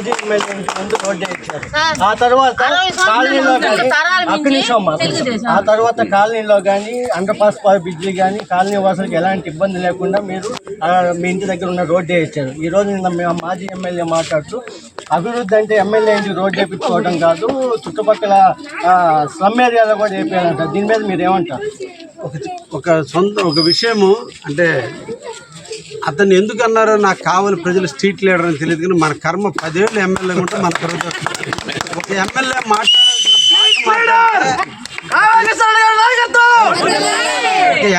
మాజీ ఎమ్మెల్యే ఇంటి ముందు రోడ్డు వేయించారు. ఆ తర్వాత కాలనీలో కానీ ఆ తర్వాత కాలనీలో కానీ అండర్ పాస్ బ్రిడ్జ్లు కానీ కాలనీ వాసులకు ఎలాంటి ఇబ్బంది లేకుండా మీరు మీ ఇంటి దగ్గర ఉన్న రోడ్డు వేయించారు. ఈ రోజు నిన్న మాజీ ఎమ్మెల్యే మాట్లాడుతూ అభివృద్ధి అంటే ఎమ్మెల్యే ఇంటికి రోడ్డు వేయించుకోవడం కాదు, చుట్టుపక్కల స్లమ్ ఏరియాలో కూడా వేయించాలంటారు. దీని మీద మీరు ఏమంటారు? ఒక విషయము అంటే అతను ఎందుకు అన్నారో నాకు కావాలి ప్రజలు స్ట్రీట్ లీడర్ అని తెలియదు, కానీ మన కర్మ 10 ఏళ్ళు ఎమ్మెల్యే ఉంటే మన కర్మ ఒక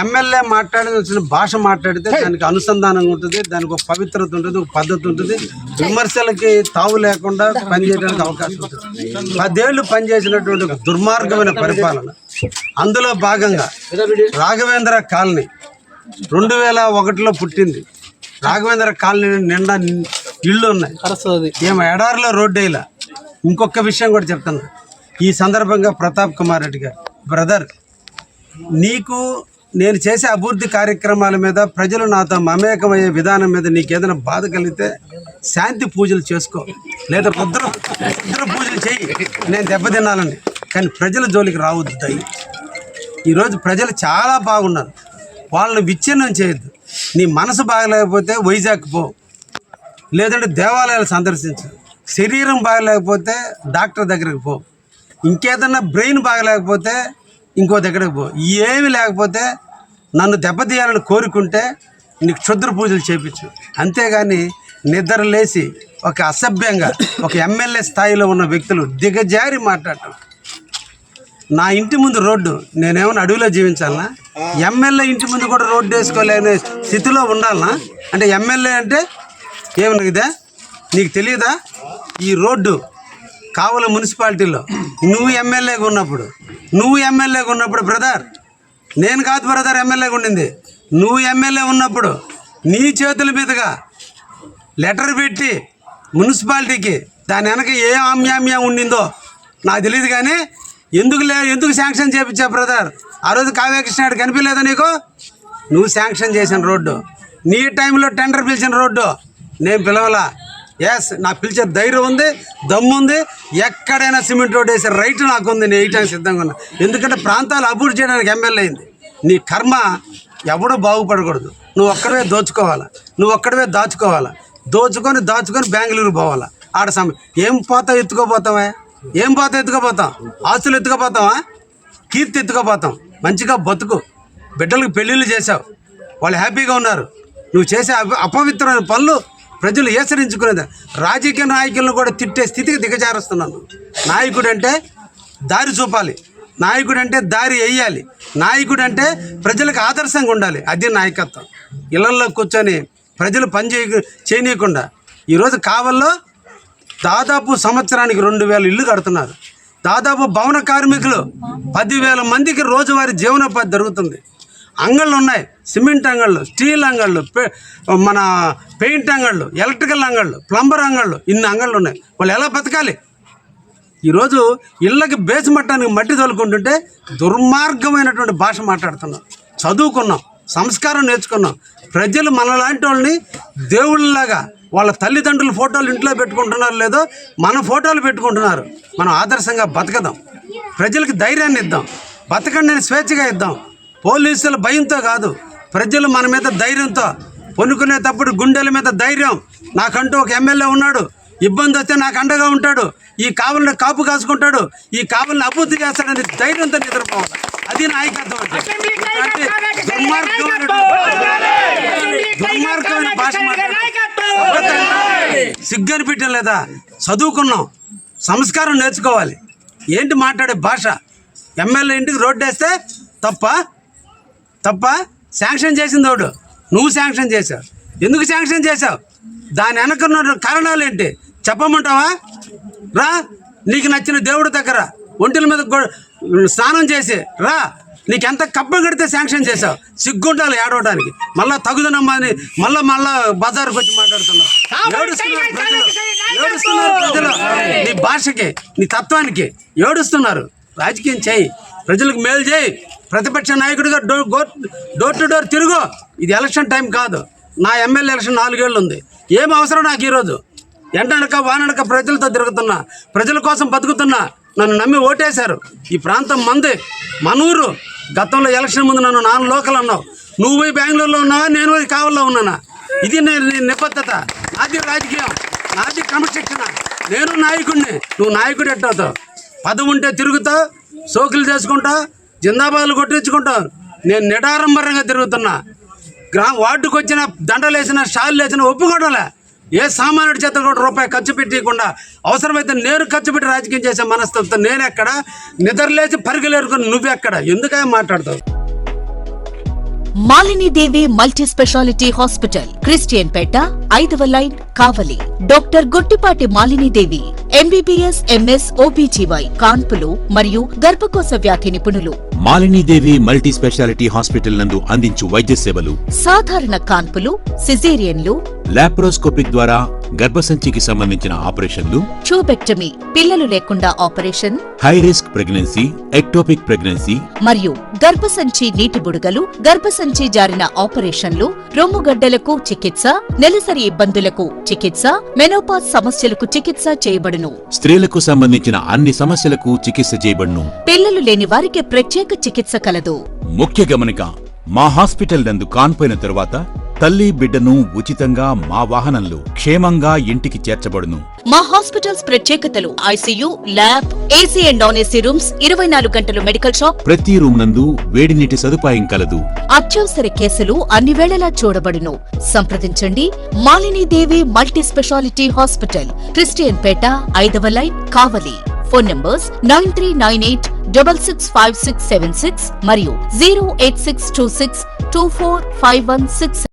ఎమ్మెల్యే మాట్లాడాల్సిన భాష మాట్లాడితే దానికి అనుసంధానంగా ఉంటుంది, దానికి ఒక పవిత్రత ఉంటుంది, ఒక పద్ధతి ఉంటుంది, విమర్శలకి తావు లేకుండా పనిచేయడానికి అవకాశం ఉంటుంది. 10 ఏళ్ళు పనిచేసినటువంటి ఒక దుర్మార్గమైన పరిపాలన. అందులో భాగంగా రాఘవేంద్ర కాలనీ 2001లో పుట్టింది. రాఘవేంద్ర కాలనీ నిండా ఇళ్ళు ఉన్నాయి, ఏమో ఎడారిలో రోడ్డు వేయాల. ఇంకొక విషయం కూడా చెప్తాను ఈ సందర్భంగా, ప్రతాప్ కుమార్ రెడ్డి గారు బ్రదర్, నీకు నేను చేసే అభివృద్ధి కార్యక్రమాల మీద ప్రజలు నాతో మమేకమయ్యే విధానం మీద నీకు ఏదైనా బాధ కలిగితే శాంతి పూజలు చేసుకో, లేదా రుద్ర పూజలు చేయి, నేను దెబ్బతినాలని. కానీ ప్రజల జోలికి రావద్దు దయ. ఈరోజు ప్రజలు చాలా బాగున్నారు, వాళ్ళని విచ్ఛిన్నం చేయొద్దు. నీ మనసు బాగలేకపోతే వైజాగ్ పో, లేదంటే దేవాలయాలు సందర్శించు. శరీరం బాగలేకపోతే డాక్టర్ దగ్గరికి పో. ఇంకేదన్నా బ్రెయిన్ బాగలేకపోతే ఇంకో దగ్గరికి పో. ఏమి లేకపోతే నన్ను దెబ్బతీయాలని కోరుకుంటే నీకు క్షుద్ర పూజలు చేయించు. అంతేగాని నిద్ర లేచి ఒక అసభ్యంగా ఒక ఎమ్మెల్యే స్థాయిలో ఉన్న వ్యక్తులు దిగజారి మాట్లాడటం. నా ఇంటి ముందు రోడ్డు నేనేమన్నా అడవిలో జీవించాలనా? ఎమ్మెల్యే ఇంటి ముందు కూడా రోడ్డు వేసుకోలేని స్థితిలో ఉండాలనా? అంటే ఎమ్మెల్యే అంటే ఏమన్నదా నీకు తెలియదా? ఈ రోడ్డు కావల మున్సిపాలిటీలో నువ్వు ఎమ్మెల్యేగా ఉన్నప్పుడు బ్రదర్, నేను కాదు బ్రదర్ ఎమ్మెల్యేగా ఉండింది, నువ్వు ఎమ్మెల్యే ఉన్నప్పుడు నీ చేతుల మీదుగా లెటర్ పెట్టి మున్సిపాలిటీకి దాని వెనక ఏ ఆమ్యామ్యం ఉండిందో నాకు తెలియదు, కానీ ఎందుకు శాంక్షన్ చేయించా బ్రదర్? ఆ రోజు కావ్యకృష్ణ కనిపించలేదా నీకు? నువ్వు శాంక్షన్ చేసిన రోడ్డు, నీ టైంలో టెండర్ పిలిచిన రోడ్డు, నేను పిలవలా. ఎస్, నాకు పిలిచే ధైర్యం ఉంది, దమ్ము ఉంది. ఎక్కడైనా సిమెంట్ రోడ్ వేసే రైట్ నాకు ఉంది, నేను వేయటానికి సిద్ధంగా ఉన్నా. ఎందుకంటే ప్రాంతాలు అభివృద్ధి చేయడానికి ఎమ్మెల్యే అయింది. నీ కర్మ ఎవడో బాగుపడకూడదు, నువ్వు ఒక్కడవే దాచుకోవాలా. దాచుకొని బెంగళూరు పోవాలా. ఆడ ఏం పోతావు? ఎత్తుకోపోతాం? ఆస్తులు ఎత్తుకోపోతావా? కీర్తి ఎత్తుకోపోతాం? మంచిగా బతుకు. బిడ్డలకు పెళ్ళిళ్ళు చేశావు, వాళ్ళు హ్యాపీగా ఉన్నారు. నువ్వు చేసే అపవిత్రమైన పనులు ప్రజలు ఏసరించుకునేది. రాజకీయ నాయకులను కూడా తిట్టే స్థితికి దిగజారుస్తున్నాను. నాయకుడు అంటే దారి చూపాలి, నాయకుడు అంటే దారి వేయాలి, నాయకుడు అంటే ప్రజలకు ఆదర్శంగా ఉండాలి. అది నాయకత్వం. ఇళ్లల్లో కూర్చొని ప్రజలు పని చేయనీయకుండా ఈరోజు కావల్లో దాదాపు సంవత్సరానికి 2000 ఇళ్ళు కడుతున్నారు. దాదాపు భవన కార్మికులు 10,000 మందికి రోజువారీ జీవనోపాధి జరుగుతుంది. అంగళ్ళు ఉన్నాయి, సిమెంట్ అంగళ్ళు, స్టీల్ అంగళ్ళు, మన పెయింట్ అంగళ్ళు, ఎలక్ట్రికల్ అంగళ్ళు, ప్లంబర్ అంగళ్ళు, ఇన్ని అంగళ్ళు ఉన్నాయి. వాళ్ళు ఎలా బతకాలి? ఈరోజు ఇళ్ళకి బేస్ మట్టానికి మట్టి తోలుకుంటుంటే దుర్మార్గమైనటువంటి భాష మాట్లాడుతున్నాం. చదువుకున్నాం, సంస్కారం నేర్చుకున్నాం. ప్రజలు మనలాంటి వాళ్ళని దేవుళ్ళలాగా వాళ్ళ తల్లిదండ్రుల ఫోటోలు ఇంట్లో పెట్టుకుంటున్నారు, లేదో మన ఫోటోలు పెట్టుకుంటున్నారు. మనం ఆదర్శంగా బతకదాం, ప్రజలకు ధైర్యాన్ని ఇద్దాం, బతకండి స్వేచ్ఛగా ఇద్దాం. పోలీసుల భయంతో కాదు, ప్రజలు మన మీద ధైర్యంతో పొనుకునేటప్పుడు గుండెల మీద ధైర్యం. నాకంటూ ఒక ఎమ్మెల్యే ఉన్నాడు, ఇబ్బంది వస్తే నాకు అండగా ఉంటాడు, ఈ కావలిని కాపు కాసుకుంటాడు, ఈ కావలిని అభివృద్ధి చేస్తాడని ధైర్యంతో నిద్రపోవాలి. అది నాయకత్వం. దుర్మార్గమైన భాష సిగ్గు అనిపించడం లేదా? చదువుకున్నాం, సంస్కారం నేర్చుకోవాలి. ఏంటి మాట్లాడే భాష? ఎమ్మెల్యే ఇంటికి రోడ్డు వేస్తే తప్ప శాంక్షన్ చేసింది వాడు, నువ్వు శాంక్షన్ చేసావు. ఎందుకు శాంక్షన్ చేసావు? దాని వెనకున్న కారణాలు ఏంటి చెప్పమంటావా? రా, నీకు నచ్చిన దేవుడి దగ్గర ఒంటిల మీద స్నానం చేసి రా. నీకు ఎంత కప్పం కడితే శాంక్షన్ చేసావు? సిగ్గుండాలి ఏడవడానికి. మళ్ళీ తగుదనమ్మని మళ్ళా బజార్కి వచ్చి మాట్లాడుతున్నావు. ఏడుస్తున్నారు ప్రజలు నీ భాషకి, నీ తత్వానికి ఏడుస్తున్నారు. రాజకీయం చేయి, ప్రజలకు మేలు చేయి. ప్రతిపక్ష నాయకుడిగా డోర్ టు డోర్ తిరుగు. ఇది ఎలక్షన్ టైం కాదు. నా ఎమ్మెల్యే ఎలక్షన్ 4 ఏళ్ళు ఉంది. ఏం అవసరం నాకు ఈరోజు? ఎండనక వాననక ప్రజలతో తిరుగుతున్నా, ప్రజల కోసం బతుకుతున్నా. నన్ను నమ్మి ఓటేశారు. ఈ ప్రాంతం మంది, మనూరు. గతంలో ఎలక్షన్ ముందు నన్ను నాన్న లోకల్ అన్నావు. నువ్వు పోయి బెంగళూరులో ఉన్నావా, నేను పోయి కావల్లో ఉన్నానా? ఇది నిబద్ధత. నాది రాజకీయం, నాది క్రమశిక్షణ. నేను నాయకుడిని, నువ్వు నాయకుడు ఎట్టవుతావు? పదవి ఉంటే తిరుగుతావు, సోకులు చేసుకుంటావు, జిందాబాదులు కొట్టించుకుంటావు. నేను నిడారంబరంగా తిరుగుతున్నా. వార్డుకు వచ్చిన దండలు వేసిన, షాళ్ళు వేసిన ఒప్పుకోవడంలే. ఏ సామాన్యుడి చేత కూడా రూపాయి ఖర్చు పెట్టకుండా అవసరమైతే నేను ఖర్చు పెట్టి రాజకీయం చేసే మనస్తత్వం నేనెక్కడ? నిద్రలేచి పరుగులేరుకుని నువ్వెక్కడ? ఎందుకే మాట్లాడతావు? Malinidevi multi speciality hospital, Christian Peta, 5వ line, Kavali. Doctor Gottipati Malinidevi, MBBS, MS, OBGY, కాన్పులు మరియు గర్భకోశ వ్యాధి నిపుణులు. మాలినీదేవి మల్టీ స్పెషాలిటీ హాస్పిటల్ నందు అందించు వైద్య సేవలు: సాధారణ కాన్పులు, సిజేరియన్లు, లాప్రోస్కోపిక్ ద్వారా గర్భసంచికి సంబంధించిన ఆపరేషన్లు, ట్యూబెక్టమీ, పిల్లలు లేకుండా operation, high risk pregnancy, ectopic pregnancy మరియు గర్భసంచి నీటి బుడగలు, గర్భసంచి జారిన ఆపరేషన్లు, రొమ్ముగడ్డలకు చికిత్స, నెలసరి ఇబ్బందులకు చికిత్స, మెనోపాజ్ సమస్యలకు చికిత్స చేయబడును. స్త్రీలకు సంబంధించిన అన్ని సమస్యలకు చికిత్స చేయబడును. పిల్లలు లేని వారికి ప్రత్యేక చికిత్స కలదు. ముఖ్య గమనిక: మా హాస్పిటల్ నందు కాన్పోయిన తరువాత తల్లి బిడ్డను ఉచితంగా మా వాహనంలో క్షేమంగా ఇంటికి చేర్చబడును. మా హాస్పిటల్స్ ప్రత్యేకతలు: ICU, lab, AC and non AC rooms, 24 గంటలు మెడికల్ షాప్, ప్రతి రూమ్ నందు వేడి నీటి సదుపాయం కలదు. అత్యవసర కేసులు అన్ని వేళలా చూడబడును. సంప్రదించండి. Malinidevi multi speciality hospital, Christian Peta, 5వ లైన్, కావలి. ఫోన్ నంబర్స్ 9398665676 మరియు 08626245166.